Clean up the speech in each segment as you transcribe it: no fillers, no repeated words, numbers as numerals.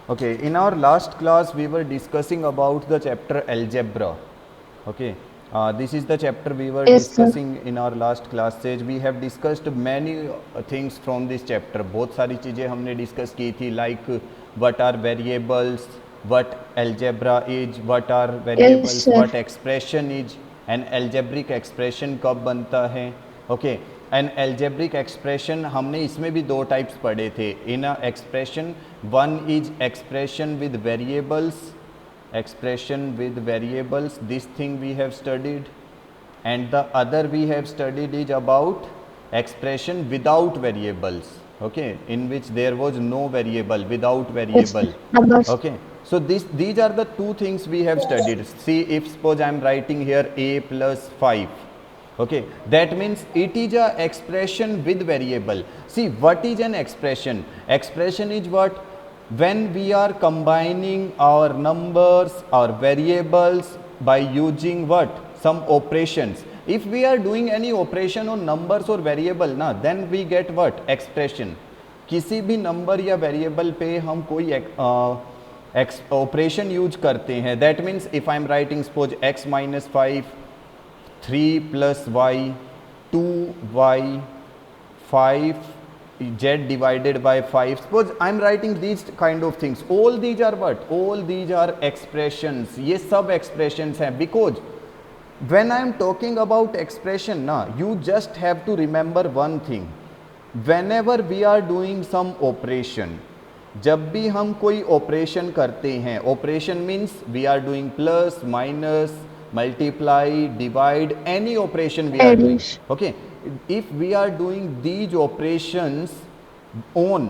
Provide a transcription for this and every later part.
Okay, in our last class we were discussing about the chapter algebra. Okay, this is the chapter we were Yes, sir. discussing in our last classes. We have discussed many things from this chapter. बहुत सारी चीज़ें हमने discuss की थी, like what are variables, what algebra is, what are Yes, variables, sir. what expression is, and algebraic expression कब बनता है. Okay, an algebraic expression हमने इसमें भी दो टाइप्स पढ़े थे. In a expression, one is expression with variables, expression with variables, this thing we have studied, and the other we have studied is about expression without variables. Okay, in which there was no variable, without Yes, sir. variable. Numbers. Okay, so these are the two things we have studied. See, if suppose I am writing here a plus 5. Okay, that means it is a expression with variable. See, what is an expression? Expression is what? When we are combining our numbers, our variables by using what? Some operations. If we are doing any operation on numbers or variable ना, then we get what? Expression. किसी भी number या variable पे हम कोई operation use करते हैं. That means if I am writing suppose x minus 5, 3 plus y, 2y, 5 z divided by 5. Suppose I am writing these kind of things. All these are what? All these are expressions. ये सब expressions हैं. Because when I am talking about expression ना, you just have to remember one thing. Whenever we are doing some operation, जब भी हम कोई operation करते हैं, operation means we are doing plus, minus, multiply, divide, any operation we are doing. Addition. Okay, if we are doing these operations on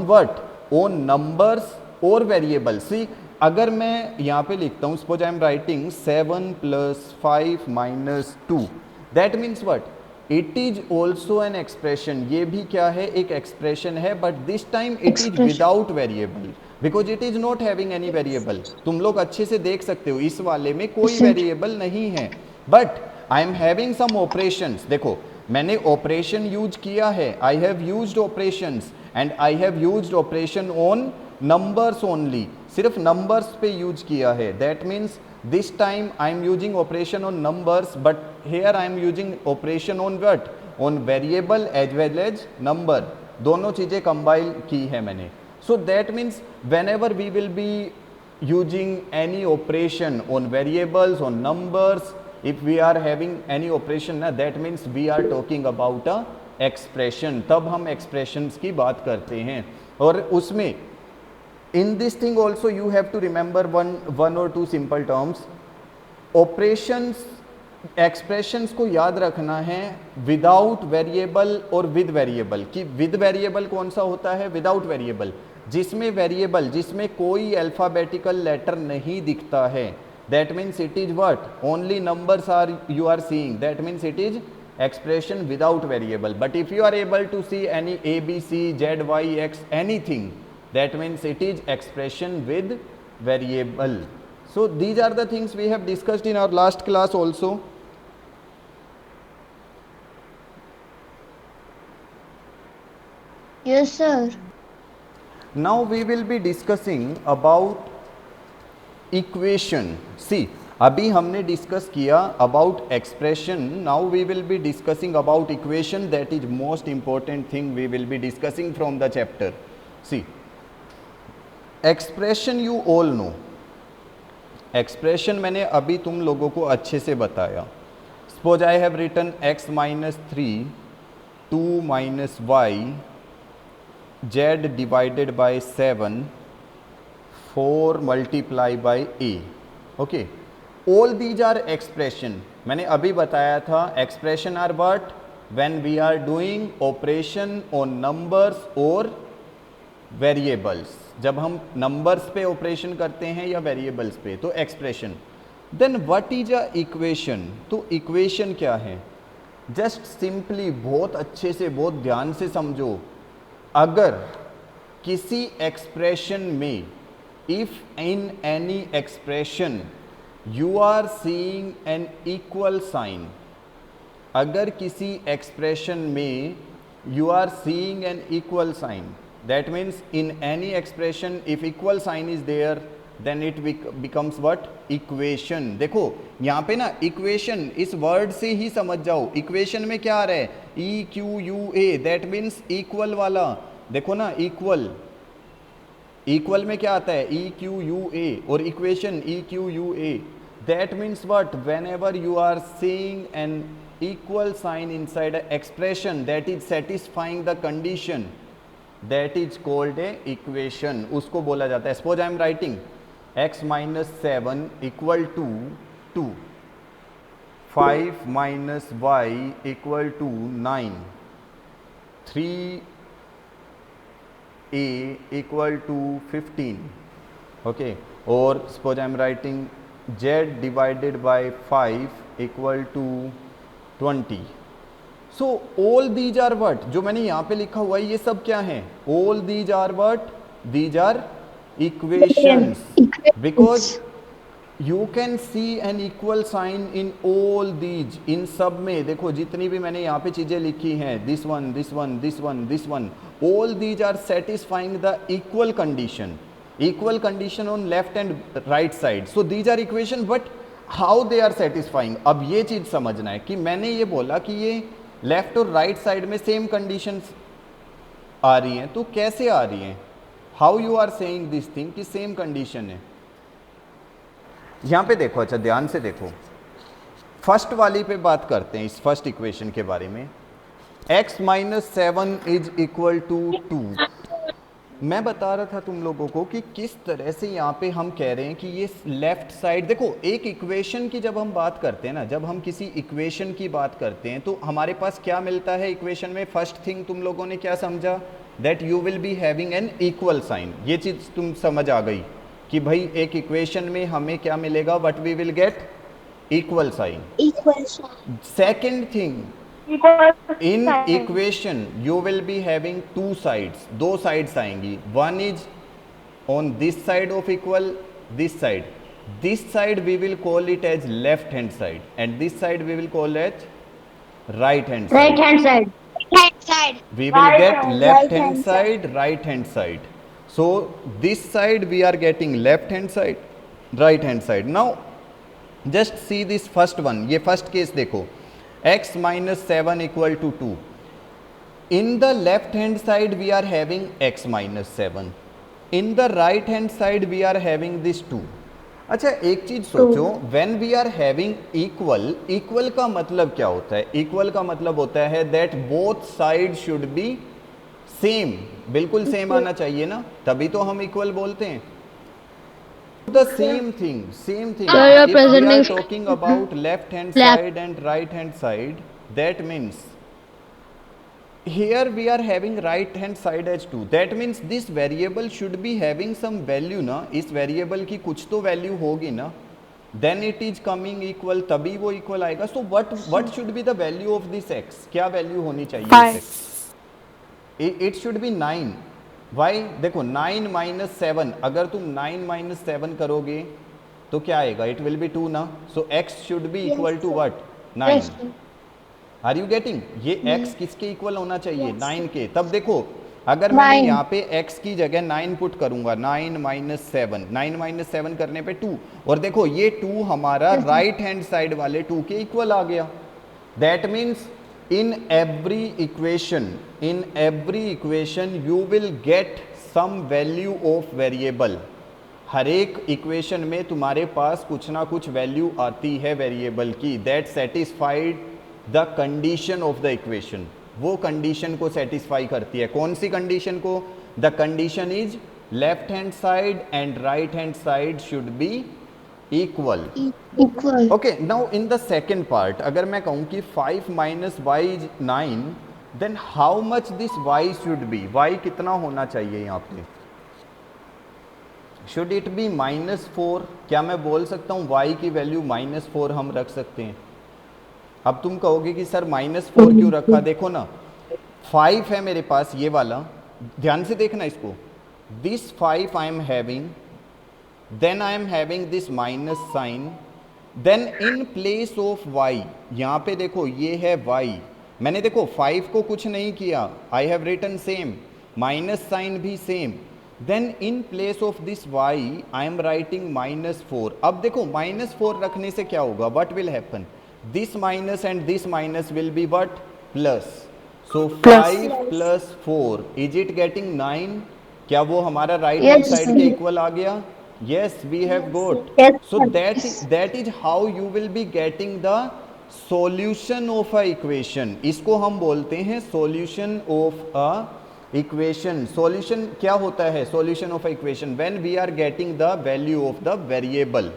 what? On numbers or variables. See, अगर मैं यहाँ पे लिखता हूँ, suppose I am writing 7 plus 5 minus 2, that means what? It is also an expression. ये भी क्या है? एक expression है, but this time it is Expression. without variable. Because it is not having any variable. तुम लोग अच्छे से देख सकते हो इस वाले में कोई Sir. वेरिएबल नहीं है, but I am having some operations. देखो, मैंने ऑपरेशन यूज किया है. I have used operations and I have used operation on numbers only. सिर्फ नंबर्स पे यूज किया है. That means this time I am using operation on numbers, but here I am using operation on what? On variable as well as number. दोनों चीज़ें combine की है मैंने. So that means whenever we will be using any operation on variables, on numbers, if we are having any operation ना, that means we are talking about a expression. तब हम expressions की बात करते हैं. और उसमें in this thing also you have to remember one or two simple terms. Operations, expressions को याद रखना है विदाउट वेरिएबल और विद वेरिएबल. कि विद वेरिएबल कौन सा होता है? विदाउट वेरिएबल, जिसमें वेरिएबल, जिसमें कोई अल्फ़ाबेटिकल लेटर नहीं दिखता है. That means it is what? Only numbers are you are seeing. That means it is expression without variable. But if you are able to see any a b c z y x anything, that means it is expression with variable. So these are the things we have discussed in our last class also. Yes, sir. Now we will be discussing about equation. See, अभी हमने discuss किया about expression. Now we will be discussing about equation. That is most important thing we will be discussing from the chapter. See, expression you all know. Expression मैंने अभी तुम लोगों को अच्छे से बताया. Suppose I have written x minus 3, 2 minus y, z divided by 7, 4 multiply by a. Okay, all these are expression. मैंने अभी बताया था expression are what? When we are doing operation on numbers or variables. जब हम numbers पे operation करते हैं या variables पे, तो expression. Then what is a equation? तो equation क्या है? Just simply, बहुत अच्छे से, बहुत ध्यान से समझो. अगर किसी एक्सप्रेशन में, if in any expression you are seeing an equal sign, अगर किसी एक्सप्रेशन में you are seeing an equal sign, that means in any expression if equal sign is there then it becomes what, equation. देखो यहाँ पे ना equation इस word से ही समझ जाओ, इक्वेशन में क्या आ रहा है, ई Q U A, that means equal वाला। देखो ना इक्वल, इक्वल में क्या आता है, ई क्यू यू ए, और equation E Q U A, that means what, whenever you are seeing an equal sign inside an expression that is satisfying the condition, that is called a equation, उसको बोला जाता है। suppose I am writing x minus 7 equal to 2, 5 minus y equal to 9, 3a equal to 15, okay, और suppose I am writing z divided by 5 equal to 20। So all these are what, जो मैंने यहाँ पे लिखा हुआ है ये सब क्या है, all these are what, these are equations, because you can see an equal sign in all these, in सब में देखो जितनी भी मैंने यहाँ पे चीजें लिखी हैं, this one this one this one this one, all these are satisfying the equal condition on left and right side, so these are equation, but how they are satisfying. अब ये चीज समझना है कि मैंने ये बोला कि ये लेफ्ट और राइट साइड में सेम कंडीशंस आ रही हैं, तो कैसे आ रही हैं, how you are saying this thing कि सेम कंडीशन है। यहां पे देखो, अच्छा ध्यान से देखो, फर्स्ट वाली पे बात करते हैं, इस फर्स्ट इक्वेशन के बारे में, x minus 7 is equal to 2। मैं बता रहा था तुम लोगों को कि किस तरह से यहाँ पे हम कह रहे हैं कि ये लेफ्ट साइड, देखो एक इक्वेशन की जब हम बात करते हैं ना, जब हम किसी इक्वेशन की बात करते हैं तो हमारे पास क्या मिलता है इक्वेशन में, फर्स्ट थिंग तुम लोगों ने क्या समझा, that you will be having an equal sign, ये चीज़ तुम समझ आ गई कि भाई एक इक्वेशन में हमें क्या मिलेगा, what we will get, equal sign. Second thing, in equation you will be having two sides, दो साइड्स आएंगी, one is on this side of equal, this side we will call it as left hand side, and this side we will call as right hand side, we will get left hand side, right hand side, so this side we are getting left hand side, right hand side। now just see this first one, ये first case देखो, x minus 7 equal to 2, in the left hand side we are having x minus 7, in the right hand side we are having this 2। अच्छा एक चीज सोचो, when we are having equal का मतलब क्या होता है, इक्वल का मतलब होता है that both sides should be same, बिल्कुल सेम आना चाहिए ना, तभी तो हम इक्वल बोलते हैं। The same thing if we are talking about left hand side and right hand side, that means here we are having right hand side as 2, that means this variable should be having some value ना, इस variable की कुछ तो value होगी ना, then it is coming equal, तभी वो equal आएगा। so what should be the value of this x, क्या value होनी चाहिए, it should be 9। वाई देखो 9 माइनस 7, अगर तुम 9 माइनस 7 करोगे तो क्या आएगा, इट विल बी 2 ना, so x should be equal to what, 9। Are you getting, ये x किसके इक्वल होना चाहिए, 9 के। तब देखो अगर मैं यहाँ पे x की जगह 9 पुट करूंगा, 9 माइनस 7, 9 माइनस 7 करने पे 2, और देखो ये 2 हमारा राइट हैंड साइड वाले 2 के इक्वल आ गया। That means in every equation you will get some value of variable, हर एक इक्वेशन में तुम्हारे पास कुछ ना कुछ वैल्यू आती है वेरिएबल की, that satisfied the condition of the equation, वो कंडीशन को सेटिस्फाई करती है। कौन सी कंडीशन को, the condition is left hand side and right hand side should be equal. Okay, now in the second part अगर मैं कहूँ कि 5 minus y is 9, then how much this y should be, y कितना होना चाहिए यहाँ पे, शुड इट बी -4, क्या मैं बोल सकता हूँ y की वैल्यू -4 हम रख सकते हैं। अब तुम कहोगे कि सर -4 क्यों रखा, देखो ना 5 है मेरे पास ये वाला, ध्यान से देखना इसको, this 5 I am having, then I am having this minus sign, then in place of y, यहाँ पे देखो ये है y, मैंने देखो 5 को कुछ नहीं किया, I have written same, minus sign भी same, then in place of this y I am writing -4। अब देखो -4 रखने से क्या होगा, what will happen, this minus and this minus will be what, plus. So 5 plus 4 is it getting 9? क्या वो हमारा राइट हैंड Yes, साइड के इक्वल आ गया? yes we have got। yes, so that is how you will be getting the solution of a equation। इसको हम बोलते हैं solution of a equation। solution क्या होता है solution of a equation? when we are getting the value of the variable।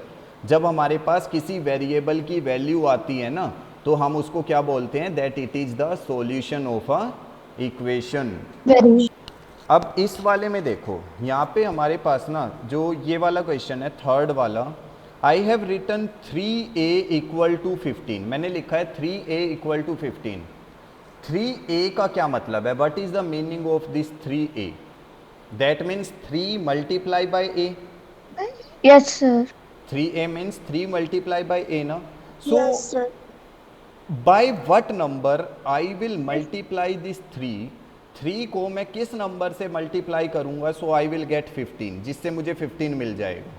जब हमारे पास किसी वेरिएबल की वैल्यू आती है ना, तो हम उसको क्या बोलते हैं, that it is the solution of a equation. very अब इस वाले में देखो, यहाँ पे हमारे पास ना जो ये वाला क्वेश्चन है थर्ड वाला, I have written 3a equal to 15। मैंने लिखा है 3a इक्वल टू 15। 3a का क्या मतलब है, what is the meaning of this 3a? That means 3 multiply by a। yes, sir. 3a means 3 multiply by a ना। So by what number I will multiply this 3 को मैं किस number से multiply करूंगा, सो आई विल गेट 15, जिससे मुझे 15 मिल जाएगा।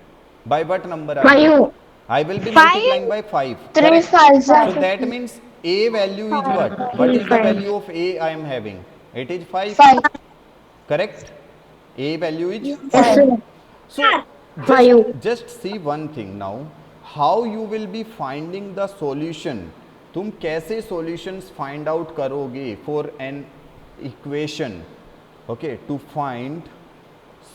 Bye what number I will be multiplying by 5। 3 5 so that means a value is what is the value of a I am having, it is 5, 5. Correct? a value is Yes, 5। sir. So just see one thing now, how you will be finding the solution। तुम कैसे solutions find out करोगे for an equation? Okay, to find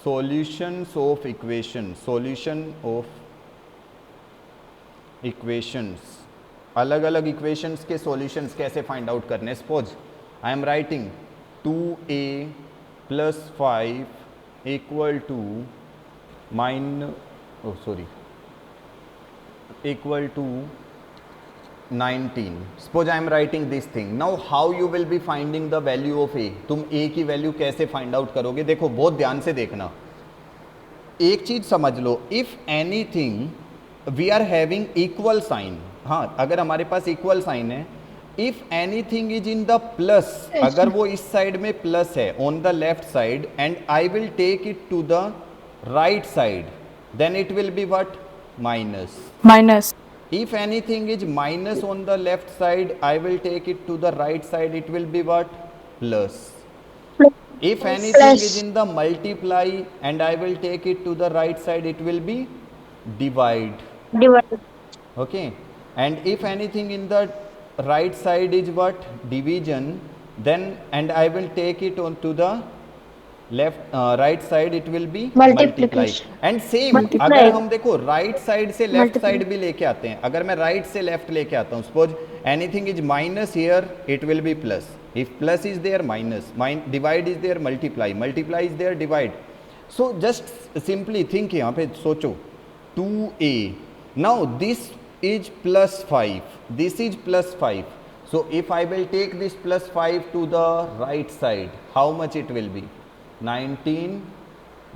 solutions of equation, solution of equations, अलग अलग equations के solutions कैसे find out करने? Suppose I am writing 2a plus 5 equal to equal to 19। suppose I am writing this thing। now how you will be finding the value of a? तुम a की value कैसे find out करोगे? देखो बहुत ध्यान से देखना, एक चीज समझ लो, if anything we are having equal sign, हाँ अगर हमारे पास इक्वल साइन है, if anything is in the plus, अगर वो इस साइड में प्लस है on the left side, and I will take it to the right side, then it will be what, minus। if anything is minus on the left side, I will take it to the right side, it will be what, plus। if anything is in the multiply and I will take it to the right side, it will be divide। okay, and if anything in the right side is what, division, then and I will take it on to the left right side, it will B multiply. And same अगर हम देखो right side से left side भी लेके आते हैं, अगर मैं राइट से लेफ्ट लेके आता हूँ, suppose anything is minus here, it will be plus. If plus is there minus, divide is there multiply, multiply is there divide. So just simply think, यहाँ पे सोचो 2a, now this is plus 5, this is plus 5, so if I will take this plus 5 to the right side, how much it will be, 19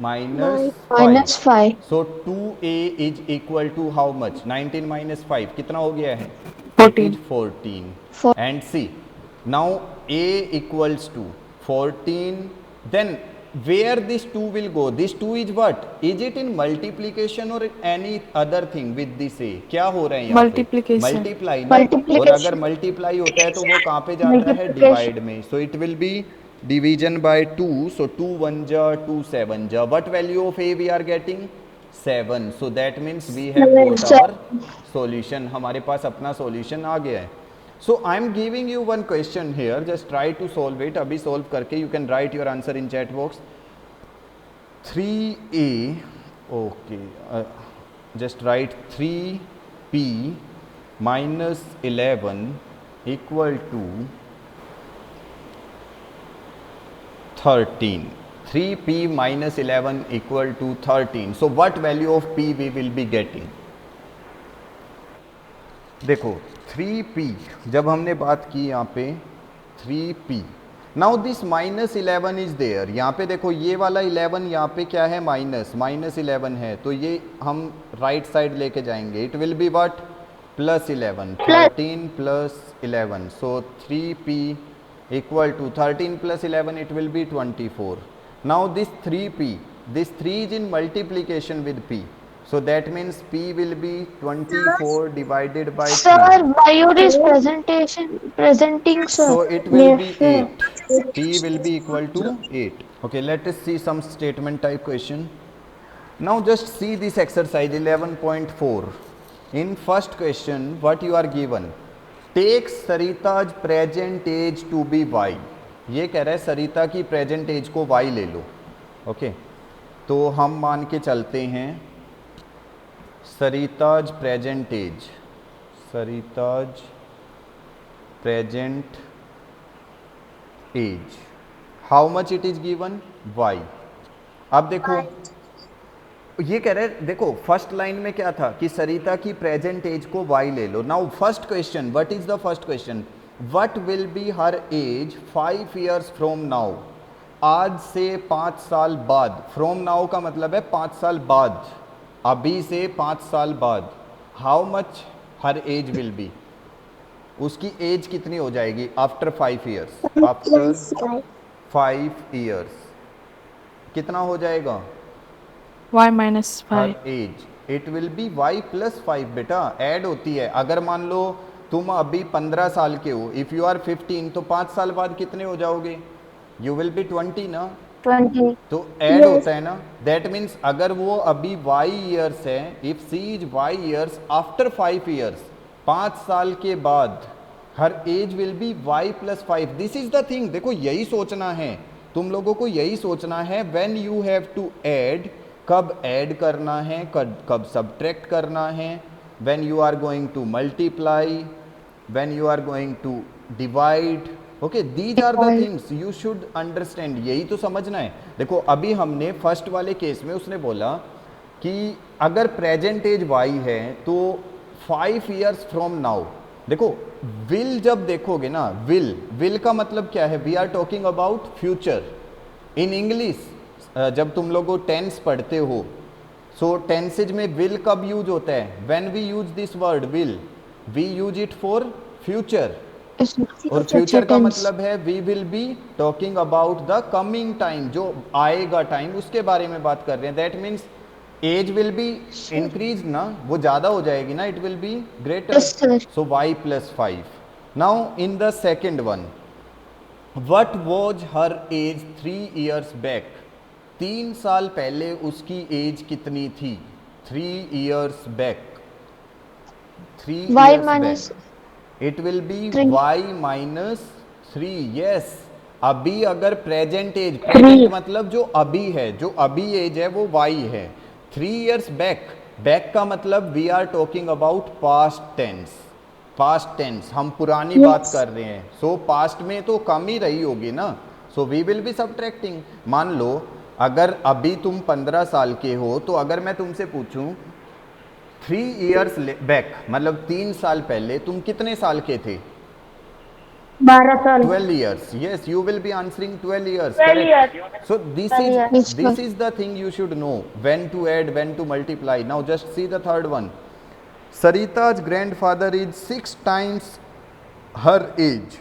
minus 5। so 2a is equal to how much, 19 minus 5 कितना हो गया है, 14। and see now a equals to 14, then where this 2 will go, this 2 is what, is it in multiplication or any other thing with this a? क्या हो रहा है यहाँ पे, multiply ना, और अगर multiply होता है तो वो कहाँ पे जाता है, divide में। so it will be division by 2, so 2 1 ja 2 7 ja, what value of a we are getting, 7। so that means we have got our solution, हमारे पास अपना solution आ गया है। so I am giving you one question here, just try to solve it। अभी solve करके you can write your answer in chat box। 3a, okay, just write 3p minus 11 equal to 13। 3p minus 11 equal to 13। so what value of p we will be getting? देखो 3p जब हमने बात की यहाँ पे 3p, now this minus 11 is there, यहाँ पे देखो ये वाला 11 यहाँ पे क्या है, माइनस 11 है, तो ये हम राइट साइड लेके जाएंगे, it will be what, plus 11, 13 plus 11, so 3p equal to 13 plus 11, it will be 24। Now this 3p, this 3 is in multiplication with p, so that means p will be 24 divided by 3, Sir, Mayur is presenting, sir. so it will Yes, be sir. 8. P will be equal to 8. Okay, let us see some statement type question. Now just see this exercise 11.4. In first question, what you are given? Take Sarita's present age to be y. ये कह रहा है सरिता की present as को y ले लो. Okay, तो हम मान के चलते हैं Sarita's present age, Sarita's present age, how much it is given? y. अब देखो ये कह रहे हैं, देखो फर्स्ट लाइन में क्या था कि सरिता की प्रेजेंट एज को y ले लो. Now first question, what is the first question? What will be her age 5 years from now. आज से 5 साल बाद. फ्रॉम नाउ का मतलब है 5 साल बाद, अभी से 5 साल बाद. How much her age will be, उसकी एज कितनी हो जाएगी आफ्टर 5 इयर्स? आफ्टर 5 इयर्स कितना हो जाएगा? y minus 5. Her age it will be y plus 5. बेटा ऐड होती है. अगर मान लो तुम अभी 15 साल के हो, इफ यू आर 15, तो 5 साल बाद कितने हो जाओगे? यू विल बी 20 ना, 20. तो ऐड होता है ना. दैट मीन्स अगर वो अभी y ईयर्स है, if she is y years after 5 years, 5 साल के बाद her age will be y plus 5. This is the thing. देखो यही सोचना है तुम लोगों को, यही सोचना है. When you have to add, कब ऐड करना है, कब सब्ट्रैक्ट करना है, when you are going to multiply, when you are going to divide. Okay, these are the things you should understand. यही तो समझना है. देखो अभी हमने फर्स्ट वाले केस में उसने बोला कि अगर प्रेजेंट एज y है तो 5 इयर्स फ्रॉम नाउ. देखो विल जब देखोगे ना, विल का मतलब क्या है? We are talking about future. In English जब तुम लोगों टेंस पढ़ते हो, सो टेंसेज में विल कब यूज होता है? When we use this word will, we use it for future. और फ्यूचर का मतलब है we will be talking about the coming time, जो आएगा टाइम, उसके बारे में बात कर रहे हैं. That means age will be increase ना, वो ज्यादा हो जाएगी ना, it will be greater. Yes, sir. So y plus 5. Now in the second one, what was her age 3 years back. 3 साल पहले उसकी एज कितनी थी? 3 years back. 3 Y years minus back, it will be 3. y minus 3. Yes, अभी अगर present as, present मतलब जो अभी है, जो अभी एज है वो y है. 3 इयर्स बैक, बैक का मतलब we are talking about past tense. Past tense, हम पुरानी बात कर रहे हैं. सो पास्ट में तो कम ही रही होगी ना, so we will be subtracting. मान लो अगर अभी तुम 15 साल के हो, तो अगर मैं तुमसे पूछूं 3 इयर्स बैक, मतलब 3 साल पहले तुम कितने साल के थे? 12 साल. 12 years. Yes, you will be answering 12 years. Correct. So this is the thing you should know, when to add, when to multiply. Now just see the third one. Sarita's grandfather is 6 times her age.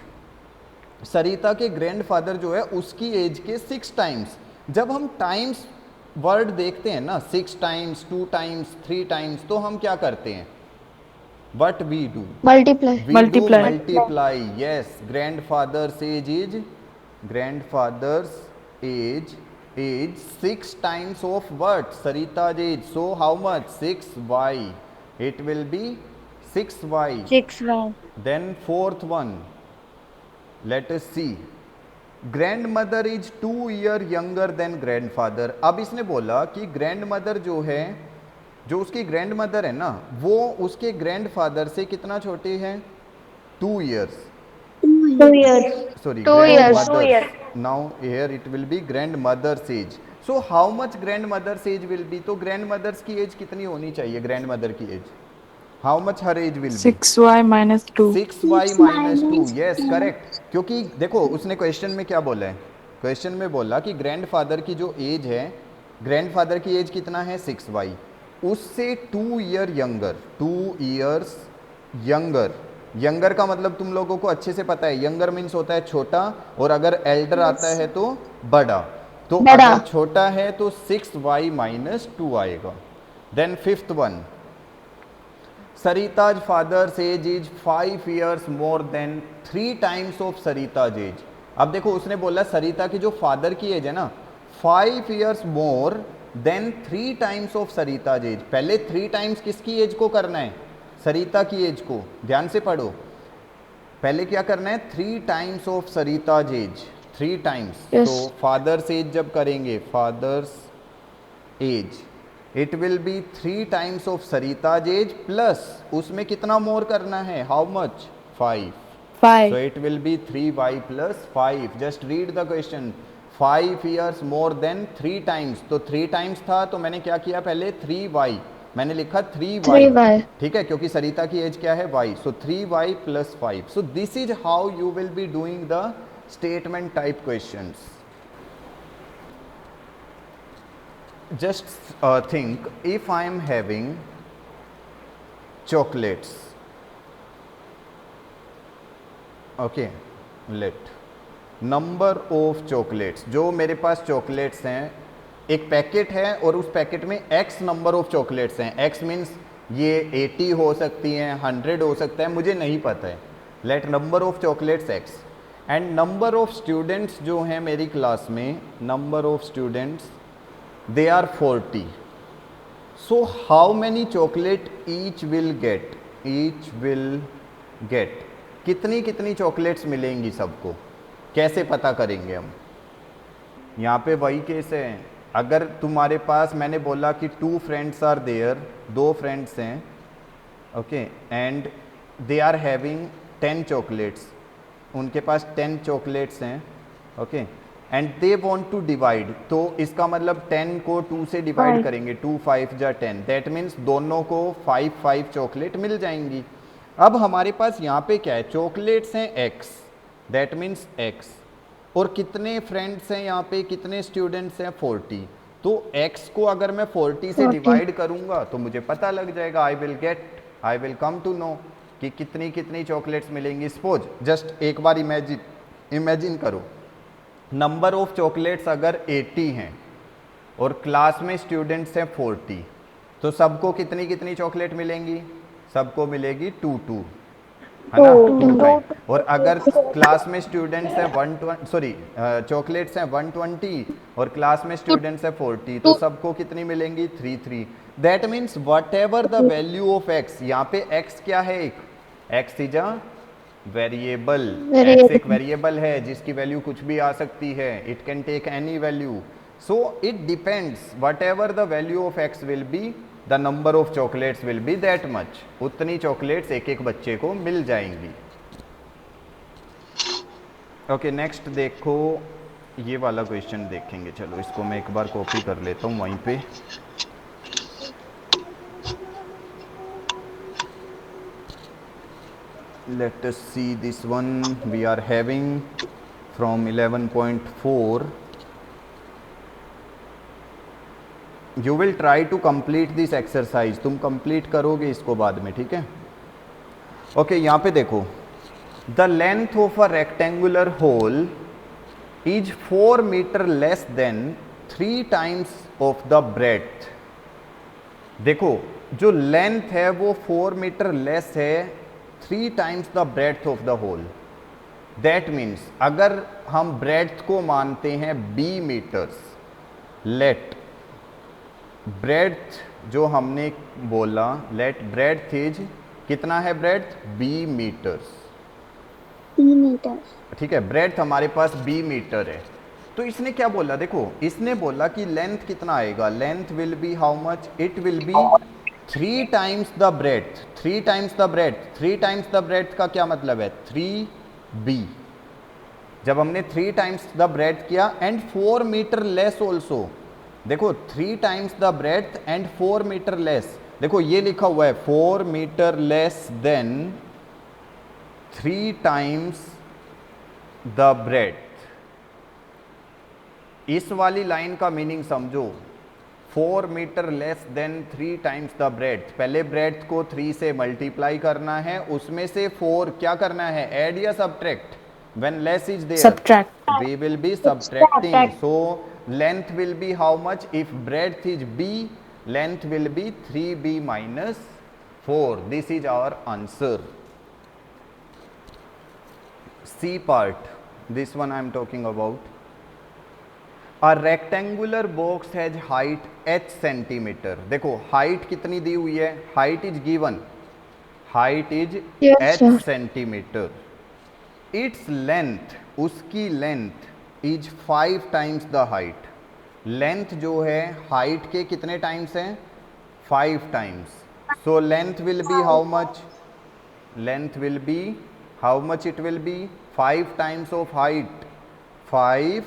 सरिता के grandfather जो है उसकी as के 6 times. जब हम times word देखते हैं ना, 6 टाइम्स, 2 टाइम्स, 3 टाइम्स, तो हम क्या करते हैं? What we do? Multiply. We Multiply. do multiply. Yes, grandfather's age is 6 times of what? Sarita's age. So how much? 6y. It will be 6y. 6y. Then fourth one, let us see. Grandmother is 2 years younger than grandfather. अब इसने बोला कि grandmother जो है, जो उसकी grandmother है ना, वो उसके ग्रैंडफादर से कितना छोटे हैं? 2 years. 2 years. Sorry, 2 years. Now here it will be grandmother's age. So how much grandmother's age will be? तो grandmothers की एज कितनी होनी चाहिए? ग्रैंडमदर की as, how much her age will be? 6y minus 2. 6y minus 2. Yes, correct. क्योंकि देखो उसने question में क्या बोला है? क्वेश्चन में बोला कि ग्रैंडफादर की जो एज है, ग्रैंडफादर की एज कितना है? 6y. उससे 2 year younger, 2 years younger. Younger का मतलब तुम लोगों को अच्छे से पता है, यंगर मीन्स होता है छोटा, और अगर एल्डर आता है तो बड़ा. तो बड़ा। अगर छोटा है तो 6y माइनस 2 आएगा। Then fifth one, Sarita's father's age is 5 years more than 3 times of Sarita's age. अब देखो उसने बोला सरिता की जो फादर की एज है ना 5 years more than 3 times of Sarita's age. पहले 3 times किसकी एज को करना है? सरिता की एज को। ध्यान से पढ़ो, पहले क्या करना है? 3 times of Sarita's age, 3 times। Yes. तो फादर्स एज जब करेंगे, father's age, it will be 3 times of Sarita's age plus उसमें कितना मोर करना है? How much? 5। Five. So it will be 3y plus 5. Just read the question. 5 years more than 3 times. तो 3 times था तो मैंने क्या किया? पहले 3y मैंने लिखा 3y, 3y. ठीक है, क्योंकि सरिता की एज क्या है? y. So 3y plus 5. So this is how you will be doing the statement type questions. Just think, if I am having chocolates, okay, let number of chocolates, जो मेरे पास chocolates हैं, एक पैकेट है और उस packet में x number of chocolates हैं। x means ये 80 हो सकती हैं, 100 हो सकता है, मुझे नहीं पता है। Let number of chocolates x and number of students जो हैं मेरी क्लास में, number of students they are 40. So how many chocolate each will get? Each will get. कितनी कितनी चॉकलेट्स मिलेंगी सबको? कैसे पता करेंगे हम? यहाँ पे वही केस है। अगर तुम्हारे पास, मैंने बोला कि 2 friends are there, 2 फ्रेंड्स हैं, okay, and they are having 10 chocolates, उनके पास 10 चॉकलेट्स हैं, okay, and they want to divide, तो इसका मतलब 10 को 2 से डिवाइड Five. करेंगे, 2 5 जा 10, दैट मीन्स दोनों को 5 5 चॉकलेट मिल जाएंगी। अब हमारे पास यहाँ पे क्या है? चॉकलेट्स हैं x, दैट मीन्स x, और कितने फ्रेंड्स हैं यहाँ पे, कितने स्टूडेंट्स हैं? 40। तो x को अगर मैं 40 से 40. डिवाइड करूँगा तो मुझे पता लग जाएगा, I will come to know कि कितनी कितनी चॉकलेट्स मिलेंगी। सपोज जस्ट एक बार इमेजिन करो, नंबर ऑफ चॉकलेट्स अगर 80 हैं और क्लास में स्टूडेंट्स हैं 40, तो सबको कितनी कितनी चॉकलेट मिलेंगी? सबको मिलेगी 2 2, है ना, 2 टाइम। और अगर क्लास में स्टूडेंट्स हैं 120, सॉरी चॉकलेट्स हैं 120 और क्लास में स्टूडेंट्स हैं 40, तो सबको कितनी मिलेंगी? 3 3। That means whatever the value of x, यहाँ पे x क्या है? एक x is a variable. x एक वेरिएबल है जिसकी वैल्यू कुछ भी आ सकती है, it can take any value. So it depends, whatever the value of x will be, the number of chocolates will be that much. उतनी chocolates एक एक बच्चे को मिल जाएंगी। ओके, नेक्स्ट देखो, ये वाला क्वेश्चन देखेंगे। चलो इसको मैं एक बार कॉपी कर लेता हूँ वहीं पे। Let us see this one. We are having from 11.4. You will try to complete this exercise. तुम complete करोगे इसको बाद में, ठीक है? ओके, यहाँ पे देखो, the length of a rectangular hole is 4 meter less than 3 times of the breadth. देखो, जो लेंथ है वो 4 मीटर लेस है 3 times the breadth of the whole. That means अगर हम ब्रेड्थ को मानते हैं b मीटर्स, लेट ब्रेड्थ जो हमने बोला, लेट ब्रेड्थ इज, कितना है ब्रेड्थ? b metres, 3 metre. ठीक है, ब्रेड्थ हमारे पास b मीटर है। तो इसने क्या बोला? देखो, इसने बोला कि लेंथ कितना आएगा? Length will be how much? It will be 3 times the breadth, 3 times the breadth. 3 times the breadth का क्या मतलब है? 3b। जब हमने 3 times द ब्रेड्थ किया एंड 4 मीटर लेस ऑल्सो, देखो 3 times the breadth and 4 metre less, देखो ये लिखा हुआ है 4 metre less than 3 times the breadth. इस वाली लाइन का मीनिंग समझो, 4 metre less than 3 times the breadth. पहले ब्रेड्थ को 3 से मल्टीप्लाई करना है, उसमें से 4 क्या करना है? ऐड या subtract? When less is there Subtract. we will be subtracting. So length will be how much? If breadth is b, length will be 3b minus 4. This is our answer. C part, this one I am talking about. A rectangular box has height h centimeter. देखो height कितनी दी हुई है? height is given. height is Yes, h sir. centimeter. Its length, उसकी length is 5 times the height. length जो है height के कितने times हैं? 5 times. So length will be how much? Length will be how much? It will be 5 times of height. 5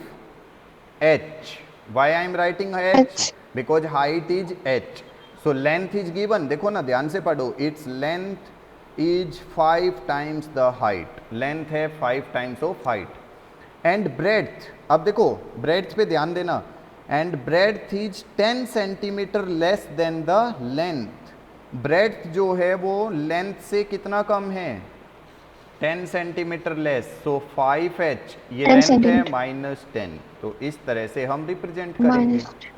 h. Why I am writing h? H. Because height is h. So length is given. देखो ना ध्यान से पढ़ो. Its length is 5 times the height. Length है 5 times of height. And breadth. अब देखो breadth पे ध्यान देना. And breadth is 10 centimeter less than the length. breadth जो है वो length से कितना कम है? 10 सेंटीमीटर लेस. सो 5h ये 10 लेंथ है सेंटीमीटर. -10. तो इस तरह से हम रिप्रेजेंट करेंगे. -10.